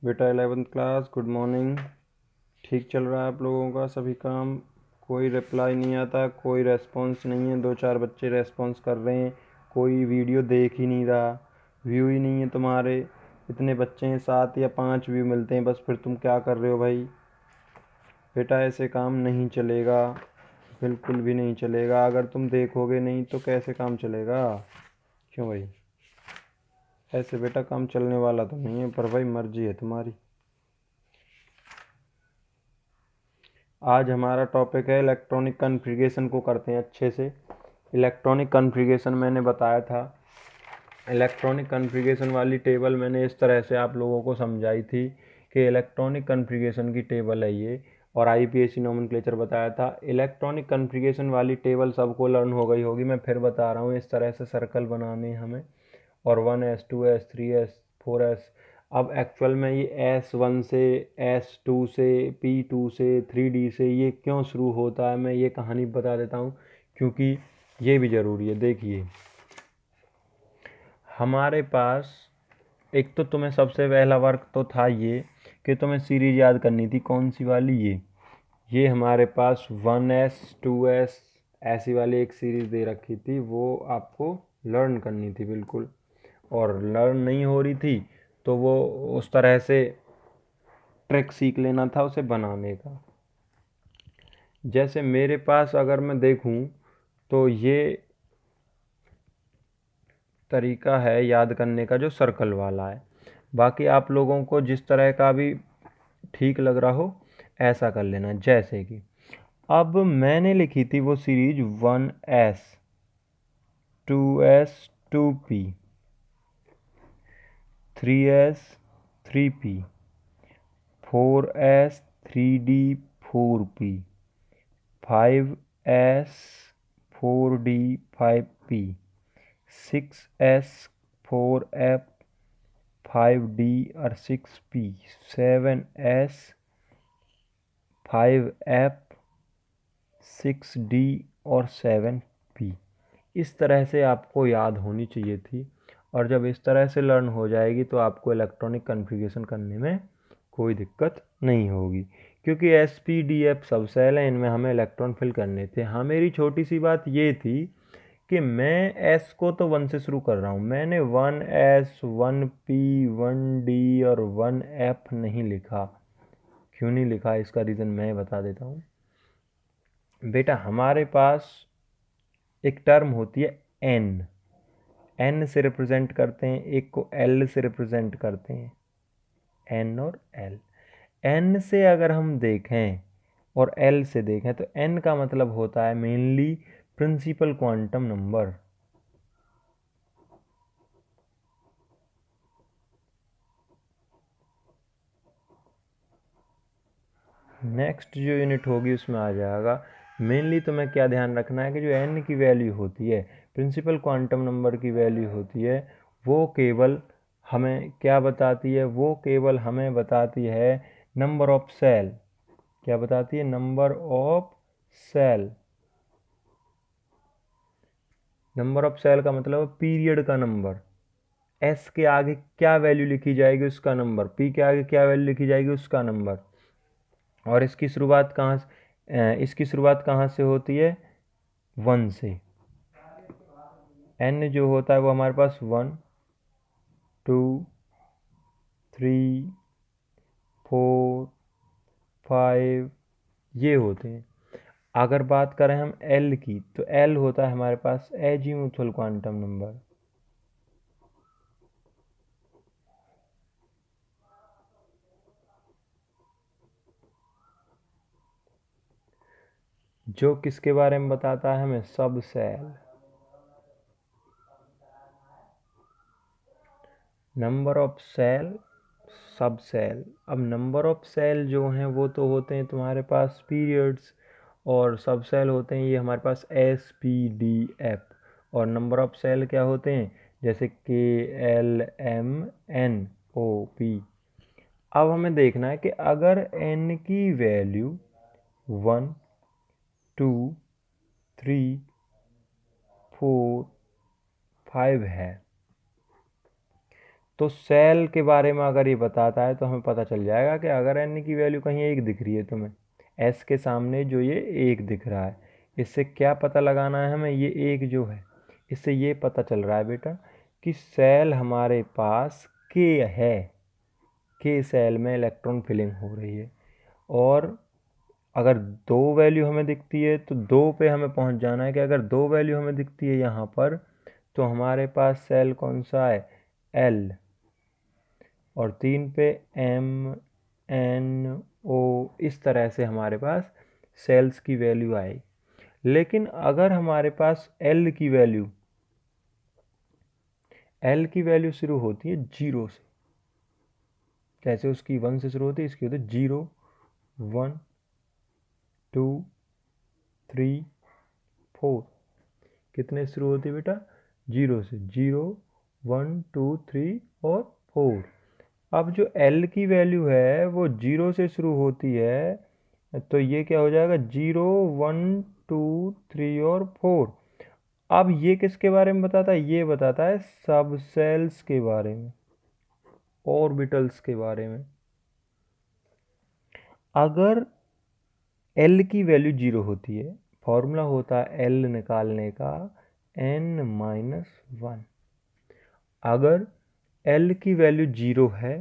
बेटा 11th class, good morning. ठीक चल रहा है आप लोगों का सभी काम? कोई रिप्लाई नहीं आता, कोई रेस्पॉन्स नहीं है। 2-4 बच्चे रेस्पॉन्स कर रहे हैं, कोई वीडियो देख ही नहीं रहा, व्यू ही नहीं है तुम्हारे। इतने बच्चे हैं, 7 या 5 व्यू मिलते हैं बस, फिर तुम क्या कर रहे हो भाई? बेटा ऐसे काम नहीं चलेगा, बिल्कुल भी नहीं चलेगा। अगर तुम देखोगे नहीं तो कैसे काम चलेगा? क्यों भाई? ऐसे बेटा काम चलने वाला तो नहीं है, पर भाई मर्जी है तुम्हारी। आज हमारा टॉपिक है इलेक्ट्रॉनिक कॉन्फ़िगरेशन को करते हैं अच्छे से। इलेक्ट्रॉनिक कॉन्फ़िगरेशन मैंने बताया था, इलेक्ट्रॉनिक कॉन्फ़िगरेशन वाली टेबल मैंने इस तरह से आप लोगों को समझाई थी कि इलेक्ट्रॉनिक कॉन्फ़िगरेशन की टेबल है ये, और आईपीएसी नोमेनक्लेचर बताया था। इलेक्ट्रॉनिक कॉन्फ़िगरेशन वाली टेबल सबको लर्न हो गई होगी, मैं फिर बता रहा हूँ। इस तरह से सर्कल बनाने हमें, और 1S 2S 3S 4S। अब एक्चुअल में ये S1 से S2 से P2 से 3D से ये क्यों शुरू होता है, मैं ये कहानी बता देता हूँ, क्योंकि ये भी ज़रूरी है। देखिए, हमारे पास एक तो तुम्हें सबसे पहला वर्क तो था ये कि तुम्हें सीरीज याद करनी थी। कौन सी वाली? ये हमारे पास 1S 2S ऐसी वाली एक सीरीज़ दे रखी थी, वो आपको लर्न करनी थी बिल्कुल। और लर्न नहीं हो रही थी तो वो उस तरह से ट्रिक सीख लेना था उसे बनाने का। जैसे मेरे पास अगर मैं देखूं तो ये तरीका है याद करने का जो सर्कल वाला है। बाकी आप लोगों को जिस तरह का भी ठीक लग रहा हो ऐसा कर लेना। जैसे कि अब मैंने लिखी थी वो series 1S 2S 2P 3S 3P 4S 3D 4P 5S 4D 5P 6S 4F 5D और 6P 7S 5F 6D और 7P। इस तरह से आपको याद होनी चाहिए थी, और जब इस तरह से लर्न हो जाएगी तो आपको इलेक्ट्रॉनिक कॉन्फ़िगरेशन करने में कोई दिक्कत नहीं होगी, क्योंकि SPDF सब सेल हैं, इनमें हमें इलेक्ट्रॉन फिल करने थे। हाँ, मेरी छोटी सी बात ये थी कि मैं S को तो 1 से शुरू कर रहा हूँ, मैंने 1S 1P 1D और 1F नहीं लिखा। क्यों नहीं लिखा, इसका रीज़न मैं बता देता हूँ। बेटा हमारे पास एक टर्म होती है N से रिप्रेजेंट करते हैं, एक को L से रिप्रेजेंट करते हैं, N और L। N से अगर हम देखें और L से देखें तो N का मतलब होता है mainly principal quantum number. Next जो यूनिट होगी उसमें आ जाएगा। मेनली तुम्हें क्या ध्यान रखना है कि जो N की वैल्यू होती है, प्रिंसिपल क्वांटम नंबर की वैल्यू होती है, वो केवल हमें क्या बताती है? वो केवल हमें बताती है नंबर ऑफ सेल। क्या बताती है? Number of cell. Number of cell का मतलब पीरियड का नंबर। एस के आगे क्या वैल्यू लिखी जाएगी उसका नंबर, पी के आगे क्या वैल्यू लिखी जाएगी उसका नंबर। और इसकी शुरुआत कहाँ से होती है? 1 से। एन जो होता है वो हमारे पास 1 2 3 4 5 ये होते हैं। अगर बात करें हम एल की तो एल होता है हमारे पास एजीमुथल क्वांटम नंबर। जो किसके बारे में बताता है? हमें सब सेल। नंबर ऑफ सेल, सब सेल। अब नंबर ऑफ सेल जो हैं वो तो होते हैं तुम्हारे पास पीरियड्स, और सब सेल होते हैं ये हमारे पास SPDF। और नंबर ऑफ सेल क्या होते हैं? जैसे KLMNOP। अब हमें देखना है कि अगर n की वैल्यू 1 2 3 4 5 है तो सेल के बारे में अगर ये बताता है तो हमें पता चल जाएगा कि अगर n की वैल्यू कहीं 1 दिख रही है तुम्हें, s के सामने जो ये 1 दिख रहा है, इससे क्या पता लगाना है हमें, ये 1 जो है इससे ये पता चल रहा है बेटा कि सेल हमारे पास k है, k सेल में इलेक्ट्रॉन फिलिंग हो रही है। और अगर 2 वैल्यू हमें दिखती है तो 2 पे हमें पहुंच जाना है कि अगर 2 वैल्यू हमें दिखती है यहाँ पर तो हमारे पास सेल कौन सा है, L, और 3 पे M, N, O, इस तरह से हमारे पास सेल्स की वैल्यू आएगी। लेकिन अगर हमारे पास L की वैल्यू शुरू होती है 0 से, जैसे उसकी 1 से शुरू होती है, इसकी होती है 0, 1, 2, 3, 4, कितने शुरू होती है बेटा, 0 से, 0, 1, 2, 3 और 4। अब जो L की वैल्यू है वो 0 से शुरू होती है, तो ये क्या हो जाएगा, 0, 1, 2, 3 और 4। अब ये किसके बारे में बताता है, ये बताता है सब सेल्स के बारे में, ऑर्बिटल्स के बारे में। अगर L की वैल्यू 0 होती है, फॉर्मूला होता है L निकालने का n-1। अगर L की वैल्यू 0 है,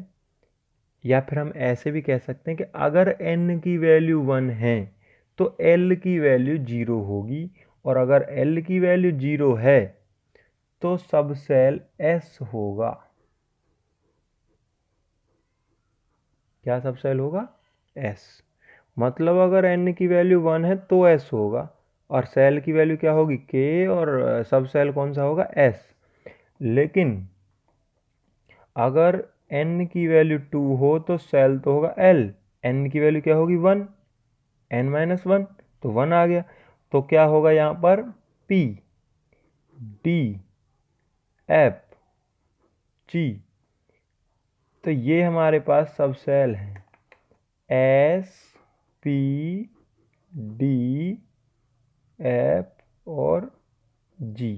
या फिर हम ऐसे भी कह सकते हैं कि अगर n की वैल्यू 1 है तो L की वैल्यू 0 होगी, और अगर L की वैल्यू 0 है तो सब सेल S होगा। क्या सब सेल होगा, S। मतलब अगर n की वैल्यू 1 है तो S होगा, और सेल की वैल्यू क्या होगी, K, और सब सेल कौन सा होगा, S। लेकिन अगर n की वैल्यू 2 हो तो सेल तो होगा L, n की वैल्यू क्या होगी, 1, n-1, तो 1 आ गया। तो क्या होगा यहाँ पर, P, D, F, G। तो ये हमारे पास सब सेल हैं, S, P, D, F और G।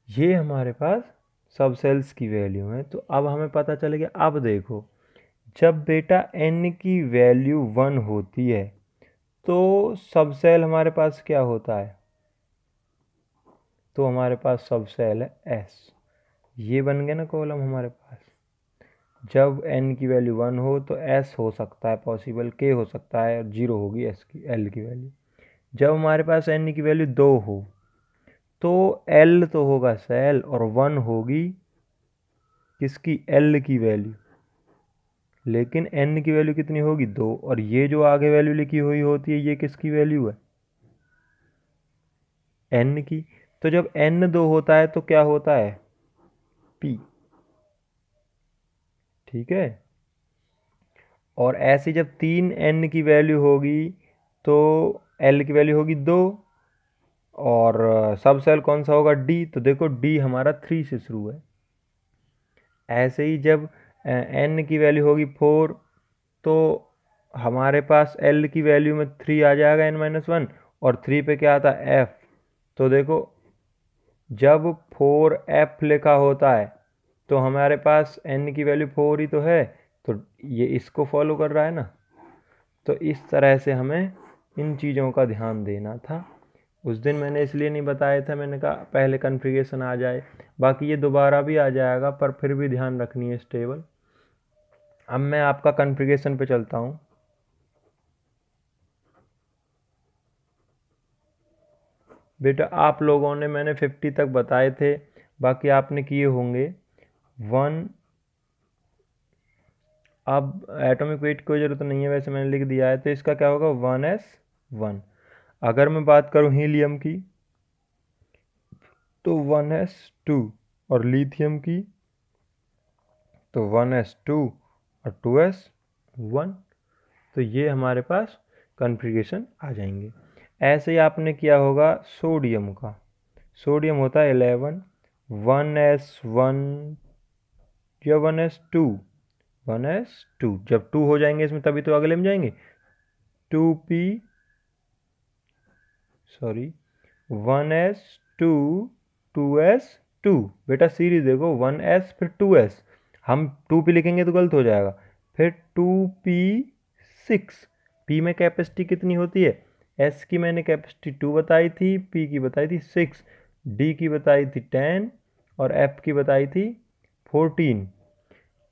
ये हमारे पास सब सेल्स की वैल्यू है। तो अब हमें पता चलेगा, अब देखो, जब बेटा n की वैल्यू 1 होती है तो सब सेल हमारे पास क्या होता है, तो हमारे पास सब सेल है S। ये बन गया ना कॉलम हमारे पास। जब n की वैल्यू 1 हो तो S हो सकता है पॉसिबल, K हो सकता है, और 0 होगी S की, L की वैल्यू। जब हमारे पास n की वैल्यू 2 हो तो L तो होगा सेल, और 1 होगी किसकी, L की वैल्यू। लेकिन n की वैल्यू कितनी होगी, 2, और ये जो आगे वैल्यू लिखी हुई होती है ये किसकी वैल्यू है, n की। तो जब n 2 होता है तो क्या होता है, P। ठीक है। और ऐसे जब 3 n की वैल्यू होगी तो L की वैल्यू होगी 2, और सब सेल कौन सा होगा, D। तो देखो D हमारा 3 से शुरू है। ऐसे ही जब n की वैल्यू होगी 4 तो हमारे पास L की वैल्यू में 3 आ जाएगा, n-1, और 3 पे क्या आता है, F। तो देखो जब 4F लिखा होता है तो हमारे पास n की वैल्यू 4 ही तो है, तो ये इसको फॉलो कर रहा है ना। तो इस तरह से हमें इन चीज़ों का ध्यान देना था। उस दिन मैंने इसलिए नहीं बताया था, मैंने कहा पहले कॉन्फ़िगरेशन आ जाए, बाकी ये दोबारा भी आ जाएगा पर फिर भी ध्यान रखनी है स्टेबल। अब मैं आपका कॉन्फ़िगरेशन पे चलता हूँ। बेटा आप लोगों ने, मैंने 50 तक बताए थे, बाकी आपने किए होंगे 1। अब एटॉमिक वेट की ज़रूरत नहीं है, वैसे मैंने लिख दिया है, तो इसका क्या होगा, 1s1। अगर मैं बात करूँ हीलियम की तो 1s2, और लिथियम की तो 1s2 और 2s1। तो ये हमारे पास कॉन्फ़िगरेशन आ जाएंगे। ऐसे ही आपने किया होगा सोडियम का। सोडियम होता है 11, 1s1 या 1s2, 1s2। जब 2 हो जाएंगे इसमें तभी तो अगले में जाएंगे, 2p, सॉरी 1s 2s2 बेटा सीरीज देखो 1s फिर 2s, हम 2p लिखेंगे तो गलत हो जाएगा, फिर 2p6, p में कैपेसिटी कितनी होती है, s की मैंने कैपेसिटी 2 बताई थी, p की बताई थी 6, d की बताई थी 10 और f की बताई थी 14।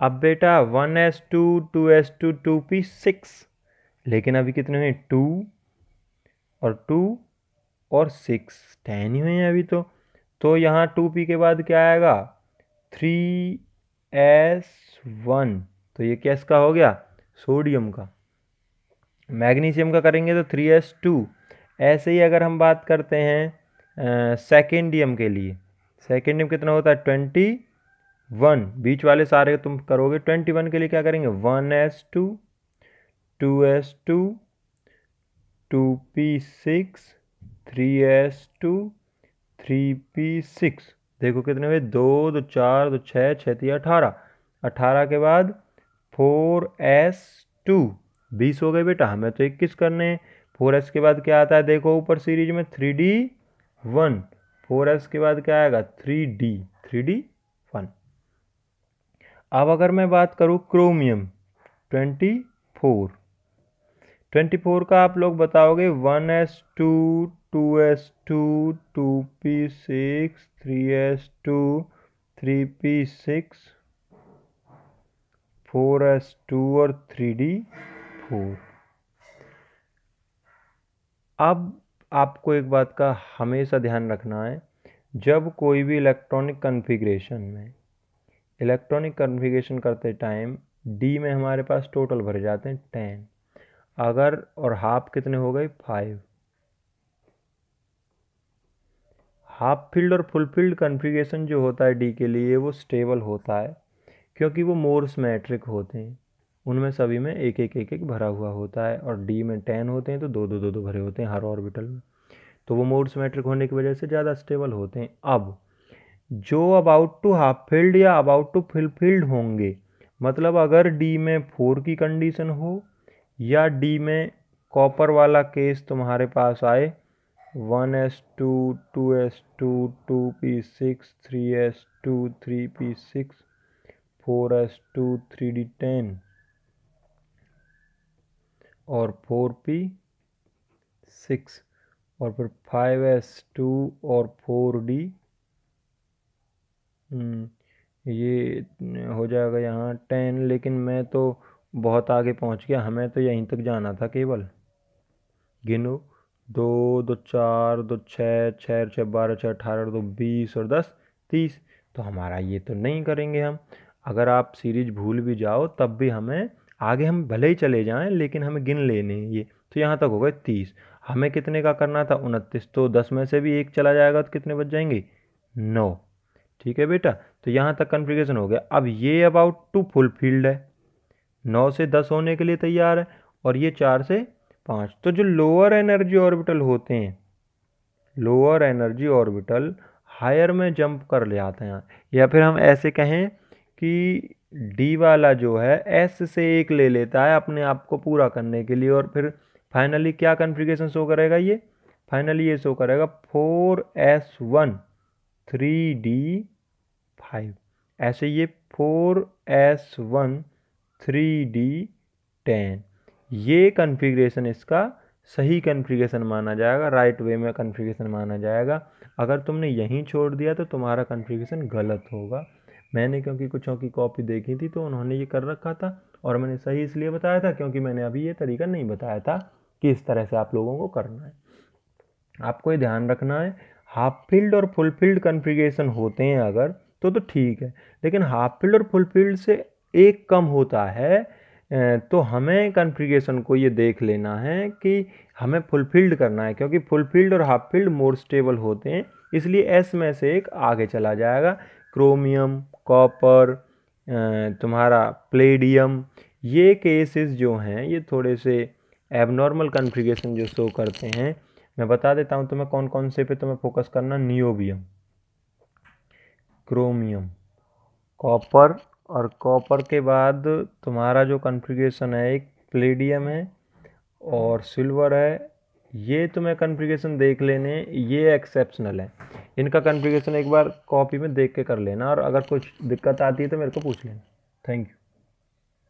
अब बेटा 1s2 2s2 2p6, लेकिन अभी कितने हुए 2 और 2 और 6, 10 ही हुए हैं अभी तो यहाँ 2p के बाद क्या आएगा 3s1, तो ये किसका हो गया सोडियम का। मैग्नीशियम का करेंगे तो 3s2। ऐसे ही अगर हम बात करते हैं सेकेंडियम के लिए, सेकेंडियम कितना होता है 21, बीच वाले सारे तुम करोगे, 21 के लिए क्या करेंगे 1s2 2s2 2p6 3s2 3p6, देखो कितने हुए 2 2 4 2 6 6 3 18, 18 के बाद 4s2, 20 हो गए बेटा, हमें तो 21 करने हैं। 4s के बाद क्या आता है देखो ऊपर सीरीज में 3d1, 4s के बाद क्या आएगा 3d1। अब अगर मैं बात करूं क्रोमियम 24 का आप लोग बताओगे 1s2 2s2 2p6 3s2 3p6 4s2 और 3d4। अब आपको एक बात का हमेशा ध्यान रखना है, जब कोई भी इलेक्ट्रॉनिक कन्फिग्रेशन करते टाइम डी में हमारे पास टोटल भर जाते हैं 10, अगर और हाफ कितने हो गए 5। हाफ फील्ड और फुल फील्ड कन्फिग्रेशन जो होता है डी के लिए वो स्टेबल होता है, क्योंकि वो मोर सिमेट्रिक होते हैं, उनमें सभी में एक एक भरा हुआ होता है, और डी में 10 होते हैं तो दो भरे होते हैं हर ऑर्बिटल में, तो वो मोर सिमेट्रिक होने की वजह से ज़्यादा स्टेबल होते हैं। अब जो अबाउट टू हाफ फील्ड या अबाउट टू फुल फील्ड होंगे, मतलब अगर डी में 4 की कंडीशन हो या डी में कॉपर वाला केस तुम्हारे पास आए 1s2 2s2 2p6 3s2 3p6 4s2 3d10 और 4p6 और फिर 5s2 और 4d, ये हो जाएगा यहाँ 10, लेकिन मैं तो बहुत आगे पहुँच गया, हमें तो यहीं तक जाना था केवल। गिनो 2 2 4 2 6 6 6 12 6 18 2 20 और 10 30, तो हमारा ये तो नहीं करेंगे हम। अगर आप सीरीज भूल भी जाओ तब भी हमें आगे, हम भले ही चले जाएं लेकिन हमें गिन लेने हैं ये, तो यहाँ तक हो गए 30। हमें कितने का करना था 29, तो 10 में से भी एक चला जाएगा तो कितने बच जाएंगे 9। ठीक है बेटा, तो यहाँ तक कन्फिग्रेशन हो गया। अब ये अबाउट टू फुल फील्ड है, 9 से 10 होने के लिए तैयार है, और ये 4 से 5, तो जो लोअर एनर्जी ऑर्बिटल होते हैं, लोअर एनर्जी ऑर्बिटल हायर में जंप कर ले आते हैं, या फिर हम ऐसे कहें कि डी वाला जो है एस से एक ले लेता है अपने आप को पूरा करने के लिए, और फिर फाइनली क्या कन्फिग्रेशन शो करेगा, ये फाइनली ये शो करेगा 4s1 3d5, ऐसे ये 4s1 3d10, ये कन्फिग्रेशन इसका सही कन्फिग्रेशन माना जाएगा, राइट वे में कन्फिग्रेशन माना जाएगा। अगर तुमने यहीं छोड़ दिया तो तुम्हारा कन्फिग्रेशन गलत होगा। मैंने क्योंकि कुछों की कॉपी देखी थी तो उन्होंने ये कर रखा था, और मैंने सही इसलिए बताया था क्योंकि मैंने अभी ये तरीका नहीं बताया था कि इस तरह से आप लोगों को करना है। आपको ये ध्यान रखना है, हाफ फील्ड और फुल फील्ड कन्फिग्रेशन होते हैं अगर तो ठीक है, लेकिन हाफ फील्ड और फुल फील्ड से एक कम होता है, तो हमें कन्फिग्रेशन को ये देख लेना है कि हमें फुल फील्ड करना है, क्योंकि फुल फील्ड और हाफ फील्ड मोर स्टेबल होते हैं, इसलिए एस में से एक आगे चला जाएगा। क्रोमियम, कॉपर, तुम्हारा प्लेडियम, ये केसेस जो हैं ये थोड़े से एबनॉर्मल कन्फिग्रेशन जो शो करते हैं। मैं बता देता हूँ तुम्हें कौन कौन से पे तुम्हें फोकस करना, नियोबियम, क्रोमियम, कॉपर, और कॉपर के बाद तुम्हारा जो कन्फिग्रेशन है एक प्लेडियम है और सिल्वर है, ये तुम्हें कन्फिग्रेशन देख लेने, ये एक्सेप्शनल है। इनका कॉन्फ़िगरेशन एक बार कॉपी में देख के कर लेना, और अगर कुछ दिक्कत आती है तो मेरे को पूछ लेना। Thank you.